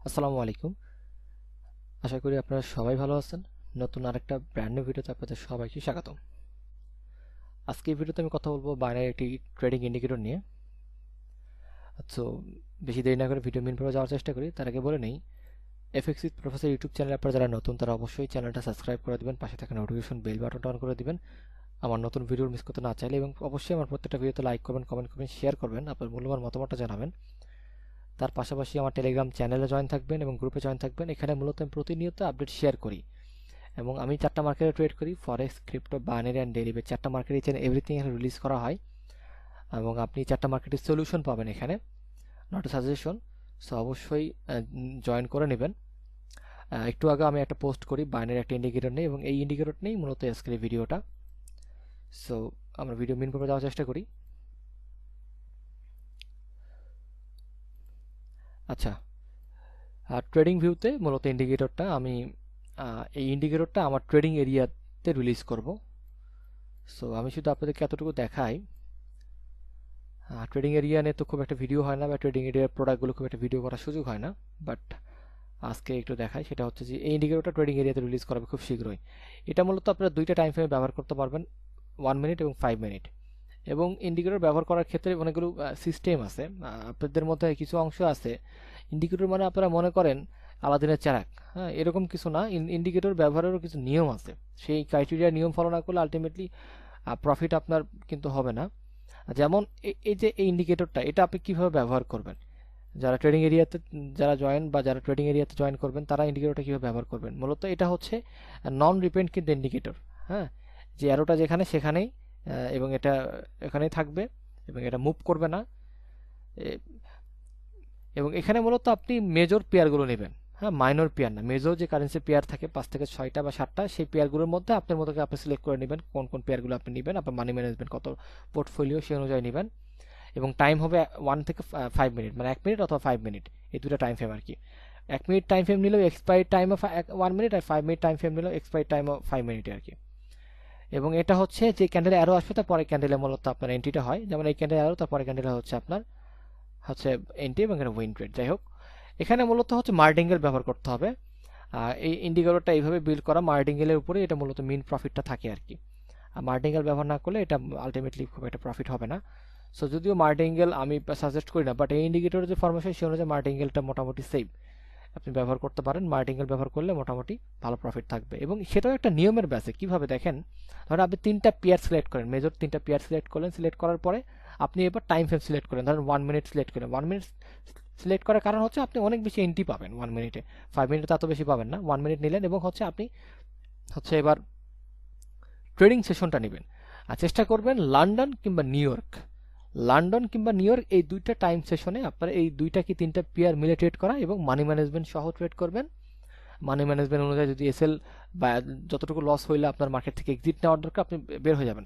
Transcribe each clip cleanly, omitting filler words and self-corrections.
আসসালামু আলাইকুম। আশা করি আপনারা সবাই ভালো আছেন। নতুন আরেকটা ব্র্যান্ড নিউ ভিডিওতে আপনাদের সবাইকে স্বাগতম। আজকে এই ভিডিওতে আমি কথা বলবো বাইনারি একটি ট্রেডিং ইন্ডিকেটর নিয়ে। তো বেশি দেরি না করে ভিডিও মেন পর্বে যাওয়ার চেষ্টা করি। তার আগে বলে নেই, এফএক্স উইথ প্রফেসর ইউটিউব চ্যানেলে আপনারা যারা নতুন তারা অবশ্যই চ্যানেলটা সাবস্ক্রাইব করে দিবেন, পাশে থাকা নোটিফিকেশন বেল বাটনটা অন করে দিবেন আমার নতুন ভিডিও মিস করতে না চাইলে, এবং অবশ্যই আমার প্রত্যেকটা ভিডিওতে লাইক করবেন, কমেন্ট করবেন, শেয়ার করবেন, আপনার মূল্যবান মতামতটা জানাবেন। তার পাশাপাশি আমার টেলিগ্রাম চ্যানেলে জয়েন থাকবেন এবং গ্রুপে জয়েন থাকবেন। এখানে মূলত আমি প্রতিনিয়ত আপডেট শেয়ার করি এবং আমি 4টা মার্কেটে ট্রেড করি: ফরেক্স, ক্রিপ্টো, বাইনারি অ্যান্ড ডেরিভেটিভ। 4টা মার্কেট ইচ এন্ড এভরিথিং এখানে রিলিজ করা হয় এবং আপনি 4টা মার্কেটের সলিউশন পাবেন এখানে, নট এ সাজেশন। সো অবশ্যই জয়েন করে নেবেন। একটু আগে আমি একটা পোস্ট করি বাইনারি একটা ইন্ডিকেটর নেই, এবং এই ইন্ডিকেটর নেই মূলত আজকের এই ভিডিওটা। সো আমরা ভিডিও মেন পর্বে যাওয়ার চেষ্টা করি। আচ্ছা, ট্রেডিং ভিউতে মূলত ইন্ডিকেটরটা আমি এই ইন্ডিকেটরটা আমার ট্রেডিং এরিয়াতে রিলিজ করব। সো আমি শুধু আপনাদেরকে এতটুকু দেখাই। ট্রেডিং এরিয়া নিয়ে তো খুব একটা ভিডিও হয় না, বা ট্রেডিং এরিয়ার প্রোডাক্টগুলো খুব একটা ভিডিও করার সুযোগ হয় না, বাট আজকে একটু দেখাই। সেটা হচ্ছে যে এই ইন্ডিকেটরটা ট্রেডিং এরিয়াতে রিলিজ করা হবে খুব শীঘ্রই। এটা মূলত আপনারা দুইটা টাইম ফ্রেমে ব্যবহার করতে পারবেন, 1 মিনিট এবং 5 মিনিট। এবং ইন্ডিকেটর ব্যবহার করার ক্ষেত্রে অনেকগুলো সিস্টেম আছে। আপনাদের মধ্যে কিছু অংশ আছে, ইন্ডিকেটর মানে আপনারা মনে করেন আলাদিনের চেরাগ। হ্যাঁ, এরকম কিছু না। ইন্ডিকেটর ব্যবহারেরও কিছু নিয়ম আছে। সেই ক্রাইটেরিয়া নিয়ম ফলো না করলে আলটিমেটলি প্রফিট আপনার কিন্তু হবে না। যেমন এই যে এই ইন্ডিকেটরটা, এটা আপনি কিভাবে ব্যবহার করবেন, যারা ট্রেডিং এরিয়াতে যারা জয়েন বা যারা ট্রেডিং এরিয়াতে জয়েন করবেন তারা ইন্ডিকেটরটা কীভাবে ব্যবহার করবেন। মূলত এটা হচ্ছে নন রিপেন্ট কিন্তু ইন্ডিকেটর। হ্যাঁ, যে অ্যারোটা যেখানে সেখানেই, এবং এটা এখানেই থাকবে এবং এটা মুভ করবে না। এবং এখানে মূলত আপনি মেজর পেয়ারগুলো নেবেন। হ্যাঁ, মাইনর পেয়ার না, মেজর যে কারেন্সি পেয়ার থাকে 5 থেকে 6টা বা 7টা, সেই পেয়ারগুলোর মধ্যে আপনার মতো আপনি সিলেক্ট করে নেবেন কোন কোন পেয়ারগুলো আপনি নেবেন। আপনার মানি ম্যানেজমেন্ট কত পোর্টফোলিও সেই অনুযায়ী নেবেন। এবং টাইম হবে 1 থেকে 5 মিনিট, মানে 1 মিনিট অথবা 5 মিনিট, এই দুটো টাইম ফ্রেম আর কি। 1 মিনিট টাইম ফ্রেম নিলেও এক্সপায়ারি টাইম অফ 1 মিনিট, আর 5 মিনিট টাইম ফ্রেম নিলেও এক্সপায়ারি টাইম অফ 5 মিনিট আর কি। এবং এটা হচ্ছে যে ক্যান্ডেলে অ্যারো আসবে তার পরে ক্যান্ডেলে মূলত আপনার এন্ট্রিটা হয়। যেমন এই ক্যান্ডেল অ্যারো, তারপরে ক্যান্ডেলে হচ্ছে আপনার এন্ট্রি এবং এখানে উইন ট্রেড। যাই হোক, এখানে মূলত হচ্ছে মার্টিঙ্গেল ব্যবহার করতে হবে। এই ইন্ডিকেটরটা এইভাবে বিল্ড করা, মার্টিঙ্গেলের উপরে এটা মূলত মেন প্রফিটটা থাকে আর কি। আর মার্টিঙ্গেল ব্যবহার না করলে এটা আলটিমেটলি খুব একটা প্রফিট হবে না। সো যদিও মার্টিঙ্গেল আমি সাজেস্ট করি না, বাট এই ইন্ডিকেটরের যে ফরমেশন সেই অনুযায়ী মার্টিঙ্গেলটা মোটামুটি সেফ, আপনি ব্যবহার করতে পারেন। মার্টিঙ্গেল ব্যবহার করলে মোটামুটি ভালো প্রফিট থাকবে। এবং সেটাও একটা নিয়মের ব্যাসে। কিভাবে দেখেন, ধরেন আপনি 3টা পেয়ার সিলেক্ট করেন, মেজর 3টা পেয়ার সিলেক্ট করলেন। সিলেক্ট করার পরে আপনি এবার টাইম ফ্রেম সিলেক্ট করেন, ধরেন 1 মিনিট সিলেক্ট করেন। 1 মিনিট সিলেক্ট করার কারণ হচ্ছে আপনি অনেক বেশি এন্ট্রি পাবেন 1 মিনিটে। 5 মিনিটে এত বেশি পাবেন না। 1 মিনিট নিলেন এবং আপনি এবার ট্রেডিং সেশনটা নেবেন। আর চেষ্টা করবেন লন্ডন কিংবা নিউ ইয়র্ক, এই দুইটা টাইম সেশনে আপনার এই 2টা কি 3টা পেয়ার মিলে ট্রেড করা, এবং মানি ম্যানেজমেন্ট সহ ট্রেড করবেন। মানি ম্যানেজমেন্ট অনুযায়ী যদি এসএল বা যতটুকু লস হইলে আপনার মার্কেট থেকে এক্সিট নেওয়ার দরকার, আপনি বের হয়ে যাবেন।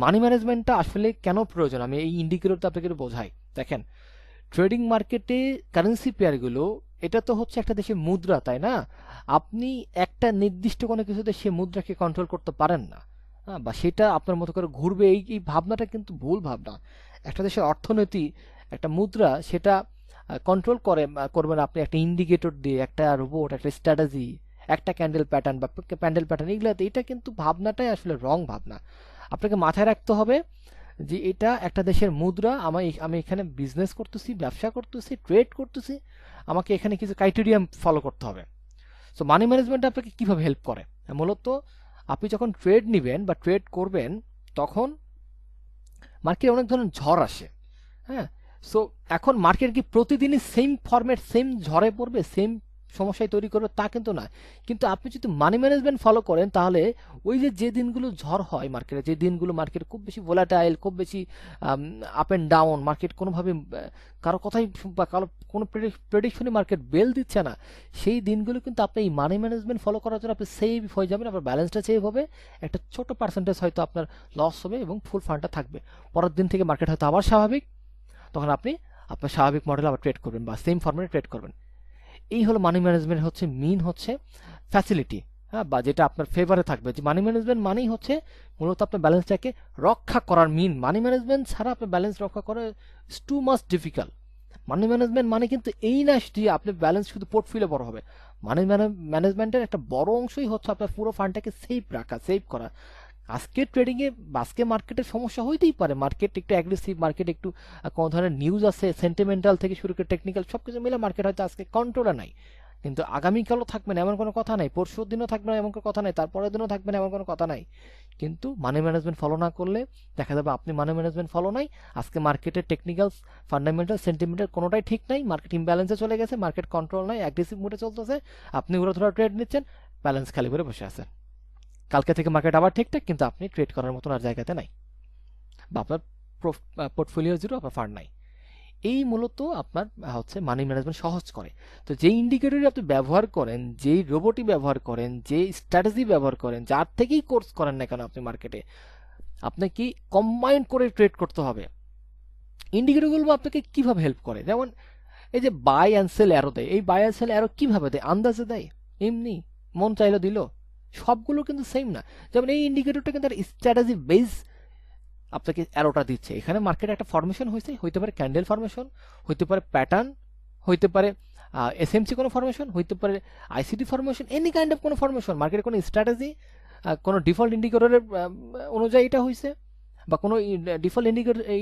মানি ম্যানেজমেন্টটা আসলে কেন প্রয়োজন আমি এই ইন্ডিকেটরটা আপনাকে বোঝাই। দেখেন, ট্রেডিং মার্কেটে কারেন্সি পেয়ারগুলো, এটা তো হচ্ছে একটা দেশের মুদ্রা, তাই না? আপনি একটা নির্দিষ্ট কোনো কিছুতে সে মুদ্রাকে কন্ট্রোল করতে পারেন না, বা সেটা আপনার মতো করে ঘুরবে, এই ভাবনাটা কিন্তু ভুল ভাবনা। একটা দেশের অর্থনীতি, একটা মুদ্রা, সেটা কন্ট্রোল করবেন আপনি একটা ইন্ডিকেটর দিয়ে, একটা রোবট, একটা স্ট্র্যাটেজি, একটা ক্যান্ডেল প্যাটার্ন বা প্যান্ডেল প্যাটার্ন, এগুলোতে। এটা কিন্তু ভাবনাটাই আসলে রং ভাবনা। আপনাকে মাথায় রাখতে হবে যে এটা একটা দেশের মুদ্রা। আমি এখানে বিজনেস করতেছি, ব্যবসা করতেছি, ট্রেড করতেছি, আমাকে এখানে কিছু ক্রাইটেরিয়া ফলো করতে হবে। সো মানি ম্যানেজমেন্ট আপনাকে কিভাবে হেল্প করে, মূলত আপনি যখন ট্রেড নেবেন বা ট্রেড করবেন, তখন মার্কেটে অনেক ধরনের ঝড় আসে। হ্যাঁ, সো এখন মার্কেট কি প্রতিদিনই সেম ফরম্যাট, সেম ঝড়ে পড়বে, সেম সমস্যায় তৈরি করবে, তা কিন্তু না। কিন্তু আপনি যদি মানি ম্যানেজমেন্ট ফলো করেন, তাহলে ওই যে দিনগুলো ঝড় হয় মার্কেটে, যে দিনগুলো মার্কেট খুব বেশি ভোলাটাইল, খুব বেশি আপ অ্যান্ড ডাউন, মার্কেট কোনোভাবে কারো কথাই বা কারো কোনো প্রেডিকশনই মার্কেট বেল দিচ্ছে না, সেই দিনগুলো কিন্তু আপনি এই মানি ম্যানেজমেন্ট ফলো করার জন্য আপনি সেভ হয়ে যাবেন। আপনার ব্যালেন্সটা সেভ হবে, একটা ছোট পার্সেন্টেজ হয়তো আপনার লস হবে এবং ফুল ফান্ডটা থাকবে। পরের দিন থেকে মার্কেট হয়তো আবার স্বাভাবিক, তখন আপনি আপনার স্বাভাবিক মডেলে আবার ট্রেড করবেন বা সেম ফর্মেটে ট্রেড করবেন। এই হলো মানি ম্যানেজমেন্ট হচ্ছে ফ্যাসিলিটি। হ্যাঁ, বা যেটা আপনার ফেভারে থাকবে। যে মানি ম্যানেজমেন্ট মানেই হচ্ছে মূলত আপনার ব্যালেন্সটাকে রক্ষা করার মানি ম্যানেজমেন্ট ছাড়া আপনার ব্যালেন্স রক্ষা করা is too much difficult. Money management মানে কিন্তু এই না যে আপনার ব্যালেন্স শুধু পোর্টফোলিও বড় হবে। মানি ম্যানেজমেন্টের একটা বড় অংশই হচ্ছে আপনার পুরো ফান্ডটাকে সেভ রাখা, সেভ করা। আজকে ট্রেডিং এ আজকে মার্কেটের সমস্যা হইতেই পারে, মার্কেট একটু অ্যাগ্রেসিভ, মার্কেট একটু কোনো ধরনের নিউজ আছে, সেন্টিমেন্টাল থেকে শুরু করে টেকনিক্যাল সবকিছু মিলে মার্কেট হয়তো আজকে কন্ট্রোলে নাই, কিন্তু আগামীকালও থাকবে না এমন কোনো কথা নাই, পরশুর দিনও থাকবে না এমন কোনো কথা নাই, তারপরের দিনও থাকবে না এমন কোনো কথা নাই। কিন্তু মানি ম্যানেজমেন্ট ফলো না করলে দেখা যাবে আপনি মানি ম্যানেজমেন্ট ফলো নাই, আজকে মার্কেটের টেকনিক্যাল, ফান্ডামেন্টাল, সেন্টিমেন্টাল কোনোটাই ঠিক নাই, মার্কেট ইমব্যালেন্সে চলে গেছে, মার্কেট কন্ট্রোল নাই, অ্যাগ্রেসিভ মুডে চলতেছে, আপনি উড়াধুরা ট্রেড নিচ্ছেন, ব্যালেন্স খালি করে বসে আছেন। কালকে থেকে মার্কেট আবার ঠিকঠাক, কিন্তু আপনি ট্রেড করার মতন আর জায়গাতে নাই, বা আপনার পোর্টফোলিও জিরো, আপনার ফান্ড নাই। এই মূলত আপনার হচ্ছে মানি ম্যানেজমেন্ট সহজ করে। তো যেই ইন্ডিকেটরই আপনি ব্যবহার করেন, যেই রোবটই ব্যবহার করেন, যে স্ট্র্যাটেজি ব্যবহার করেন, যার থেকেই কোর্স করেন না কেন আপনি মার্কেটে, আপনাকে কম্বাইন করে ট্রেড করতে হবে। ইন্ডিকেটরগুলো আপনাকে কিভাবে হেল্প করে, যেমন এই যে বাই অ্যান্ড সেল অ্যারো দেয়, এই বাই অ্যান্ড সেল অ্যারো কিভাবে দেয়, আন্দাজে দেয়, এমনি মন চাইলো দিল, সবগুলো কিন্তু সেম না। যেমন এই ইন্ডিকেটরটা কিন্তু স্ট্র্যাটেজি বেস আপনাকে অ্যারোটা দিচ্ছে। এখানে মার্কেটে একটা ফরমেশন হয়েছে, হইতে পারে ক্যান্ডেল ফরমেশন, হইতে পারে প্যাটার্ন, হইতে পারে এসএমসি কোনো ফরমেশন, হইতে পারে ICT formation, any kind of কোনো ফরমেশন, মার্কেটে কোনো স্ট্র্যাটেজি, কোনো ডিফল্ট ইন্ডিকেটরের অনুযায়ী এটা হয়েছে, বা কোনো ডিফল্ট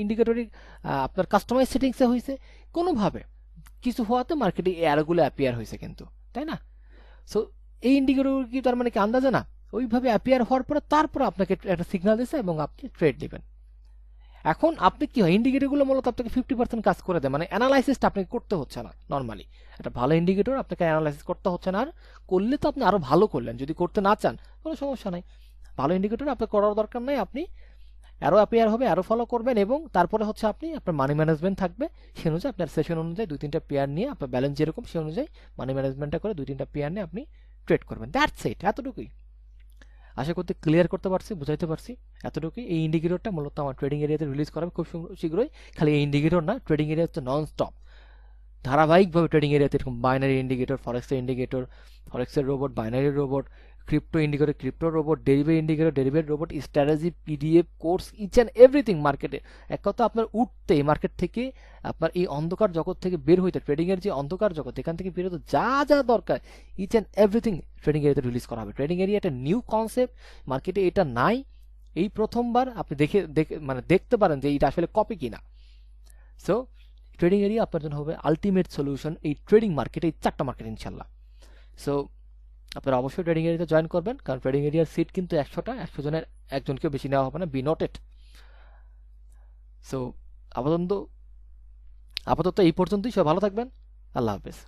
ইন্ডিকেটরই আপনার কাস্টমাইজ সেটিংসে হয়েছে, কোনোভাবে কিছু হওয়াতে মার্কেটে এই অ্যারোগুলো অ্যাপিয়ার হয়েছে কিন্তু, তাই না? সো এই ইন্ডিকেটর কি তার মানে কি আন্দাজে না, ওইভাবে অ্যাপিয়ার হওয়ার পরে তারপর আপনাকে একটা সিগন্যাল দিচ্ছে এবং আপনি ট্রেড দিবেন। এখন আপনি কি হয়, ইন্ডিকেটরগুলো মূলত আপনাকে 50% কাজ করে দেয়, মানে অ্যানালাইসিসটা আপনাকে করতে হচ্ছে না। নর্মালি একটা ভালো ইন্ডিকেটর আপনাকে অ্যানালাইসিস করতে হচ্ছে না, আর করলে তো আপনি আরো ভালো করলেন, যদি করতে না চান কোনো সমস্যা নাই, ভালো ইন্ডিকেটর আপনার করার দরকার নাই, আপনি আরো অ্যাপিয়ার হবে, আরো ফলো করবেন, এবং তারপরে হচ্ছে আপনি আপনার মানি ম্যানেজমেন্ট থাকবে, সে অনুযায়ী আপনার সেশন অনুযায়ী 2-3টা পেয়ার নিয়ে, আপনার ব্যালেন্স যেরকম সে অনুযায়ী মানি ম্যানেজমেন্টটা করে 2-3টা পেয়ার নিয়ে আপনি ট্রেড করবেন। দ্যাটস ইট, এতটুকুই। আশা করতে ক্লিয়ার করতে পারছি, বুঝাইতে পারছি, এতটুকুই। এই ইন্ডিকেটরটা মূলত আমার ট্রেডিং এরিয়াতে রিলিজ করা হবে খুব শীঘ্রই। খালি এই ইন্ডিকেটর না, ট্রেডিং এরিয়া হচ্ছে নন স্টপ, ধারাবাহিকভাবে ট্রেডিং এরিয়াতে এরকম বাইনারি ইন্ডিকেটর, ফরেক্সের ইন্ডিকেটর, ফরেক্সের robot, binary robot, crypto indicator, crypto robot, derivative indicator, derivative robot, strategy, PDF course, each and everything মার্কেটে। এক কথা আপনার উঠতে মার্কেট থেকে, আপনার এই অন্ধকার জগৎ থেকে বের হইতে, ট্রেডিং এর যে অন্ধকার জগৎ এখান থেকে বের হতে যা যা দরকার ইচ অ্যান্ড এভরিথিং ট্রেডিং এরিয়াতে রিলিজ করা হবে। ট্রেডিং এরিয়া একটা নিউ কনসেপ্ট, মার্কেটে এটা নাই, এই প্রথমবার আপনি মানে দেখতে পারেন যে এটা আসলে কপি কিনা। সো ট্রেডিং এরিয়া আপনার জন্য হবে আলটিমেট সলিউশন এই ট্রেডিং মার্কেটে, এই 4টা মার্কেট ইনশাল্লাহ। সো আপনারা অবশ্যই ট্রেডিং এরিয়াতে জয়েন করবেন, কারণ ট্রেডিং এরিয়ার সিট কিন্তু 100টা, 100 জনের একজনকেও বেশি নেওয়া হবে না, বি নোটেড। সো আপাতত আপাতত এই পর্যন্তই, সব ভালো থাকবেন, আল্লাহ হাফেজ।